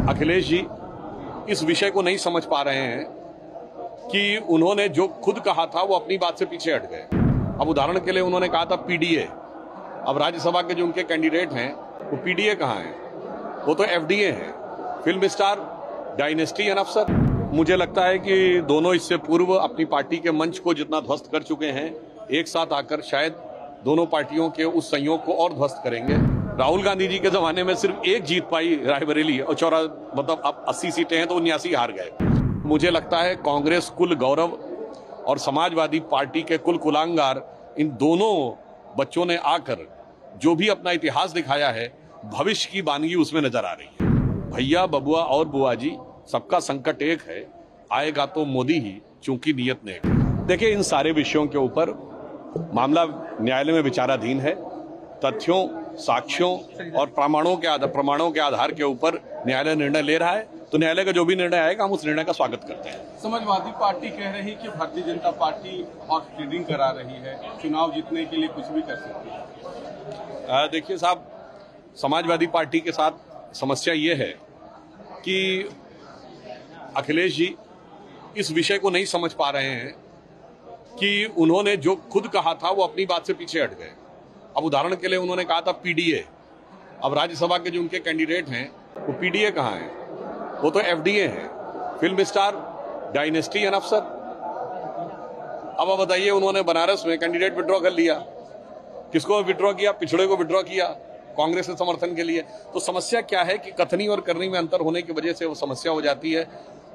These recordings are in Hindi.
अखिलेश जी इस विषय को नहीं समझ पा रहे हैं कि उन्होंने जो खुद कहा था वो अपनी बात से पीछे हट गए। अब उदाहरण के लिए उन्होंने कहा था पीडीए, अब राज्यसभा के जो उनके कैंडिडेट हैं वो पीडीए कहाँ हैं? वो तो एफडीए हैं, फिल्म स्टार, डायनेस्टी एंड अफसर। मुझे लगता है कि दोनों इससे पूर्व अपनी पार्टी के मंच को जितना ध्वस्त कर चुके हैं, एक साथ आकर शायद दोनों पार्टियों के उस संयोग को और ध्वस्त करेंगे। राहुल गांधी जी के जमाने में सिर्फ एक जीत पाई रायबरेली, और मतलब अब 80 सीटें हैं तो 79 हार गए। मुझे लगता है कांग्रेस कुल गौरव और समाजवादी पार्टी के कुल कुलांगार, इन दोनों बच्चों ने आकर जो भी अपना इतिहास दिखाया है, भविष्य की वानगी उसमें नजर आ रही है। भैया, बबुआ और बुआ जी, सबका संकट एक है, आएगा तो मोदी ही, चूंकि नियत नेक है। देखिए, इन सारे विषयों के ऊपर मामला न्यायालय में विचाराधीन है। तथ्यों, साक्ष्यों और प्रमाणों के आधार के ऊपर न्यायालय निर्णय ले रहा है, तो न्यायालय का जो भी निर्णय आएगा हम उस निर्णय का स्वागत करते हैं। समाजवादी पार्टी कह रही है कि Bharatiya Janata party horse trading करा रही है, चुनाव जीतने के लिए कुछ भी कर सकती है। देखिए साहब, समाजवादी पार्टी के साथ समस्या ये है कि अखिलेश जी इस विषय को नहीं समझ पा रहे हैं कि उन्होंने जो खुद कहा था वो अपनी बात से पीछे हट गए। अब उदाहरण के लिए उन्होंने कहा था पीडीए, अब राज्यसभा के जो उनके कैंडिडेट हैं वो पीडीए कहाँ हैं? वो तो एफडीए हैं, फिल्म स्टार, डायनेस्टी एंड अफसर। अब बताइए, उन्होंने बनारस में कैंडिडेट विड्रॉ कर लिया। किसको विड्रॉ किया? पिछड़े को विड्रॉ किया, कांग्रेस के समर्थन के लिए। तो समस्या क्या है कि कथनी और करनी में अंतर होने की वजह से वो समस्या हो जाती है।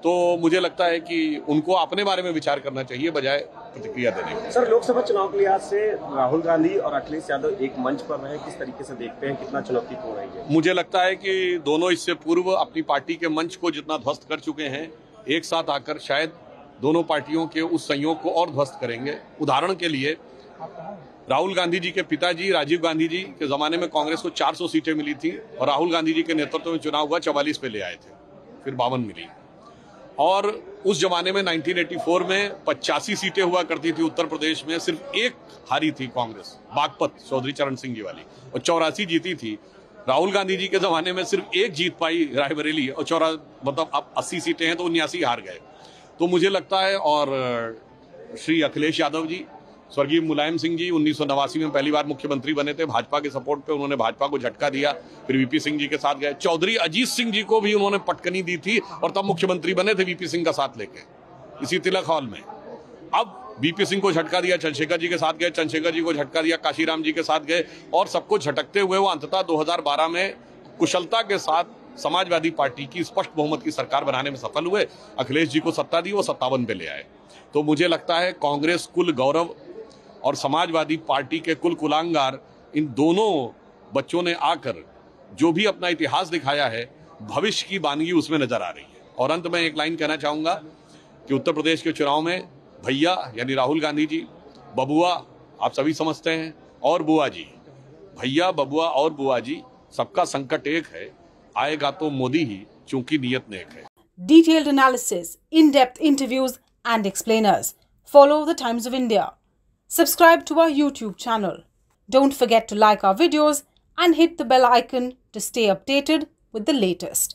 तो मुझे लगता है कि उनको अपने बारे में विचार करना चाहिए बजाय प्रतिक्रिया देने के। सर, लोकसभा चुनाव के लिहाज से राहुल गांधी और अखिलेश यादव एक मंच पर रहे, किस तरीके से देखते हैं, कितना चुनौतीपूर्ण रही है? मुझे लगता है कि दोनों इससे पूर्व अपनी पार्टी के मंच को जितना ध्वस्त कर चुके हैं, एक साथ आकर शायद दोनों पार्टियों के उस संयोग को और ध्वस्त करेंगे। उदाहरण के लिए राहुल गांधी जी के पिताजी राजीव गांधी जी के जमाने में कांग्रेस को 400 सीटें मिली थी, और राहुल गांधी जी के नेतृत्व में चुनाव हुआ, 44 पे ले आए थे, फिर 52 मिली। और उस जमाने में 1984 में 85 सीटें हुआ करती थी उत्तर प्रदेश में, सिर्फ एक हारी थी कांग्रेस, बागपत, चौधरी चरण सिंह जी वाली, और 84 जीती थी। राहुल गांधी जी के जमाने में सिर्फ एक जीत पाई रायबरेली, और मतलब अब 80 सीटें हैं तो 79 हार गए। तो मुझे लगता है, और श्री अखिलेश यादव जी, स्वर्गीय मुलायम सिंह जी 1989 में पहली बार मुख्यमंत्री बने थे, भाजपा के सपोर्ट पे उन्होंने भाजपा को झटका दिया, फिर वीपी सिंह जी के साथ गए। चौधरी अजीत सिंह जी को भी उन्होंने पटकनी दी थी और तब मुख्यमंत्री बने थे वीपी सिंह का साथ लेके, इसी तिलक हॉल में। अब वीपी सिंह को झटका दिया, चंद्रशेखर जी के साथ गए, चंद्रशेखर जी को झटका दिया, काशीराम जी के साथ गए, और सबको झटकते हुए वो अंततः 2012 में कुशलता के साथ समाजवादी पार्टी की स्पष्ट बहुमत की सरकार बनाने में सफल हुए। अखिलेश जी को सत्ता दी, वो 57 पे ले आए। तो मुझे लगता है कांग्रेस कुल गौरव और समाजवादी पार्टी के कुल कुलांगार, इन दोनों बच्चों ने आकर जो भी अपना इतिहास दिखाया है, भविष्य की वानगी उसमें नजर आ रही है। और अंत में एक लाइन कहना चाहूंगा कि उत्तर प्रदेश के चुनाव में भैया यानी राहुल गांधी जी, बबुआ आप सभी समझते हैं, और बुआ जी, भैया, बबुआ और बुआ जी, सबका संकट एक है, आएगा तो मोदी ही, चूंकि नियत नेक है। Detailed analysis, in-depth interviews and explainers. Follow the Times of India. Subscribe to our YouTube channel. Don't forget to like our videos and hit the bell icon to stay updated with the latest.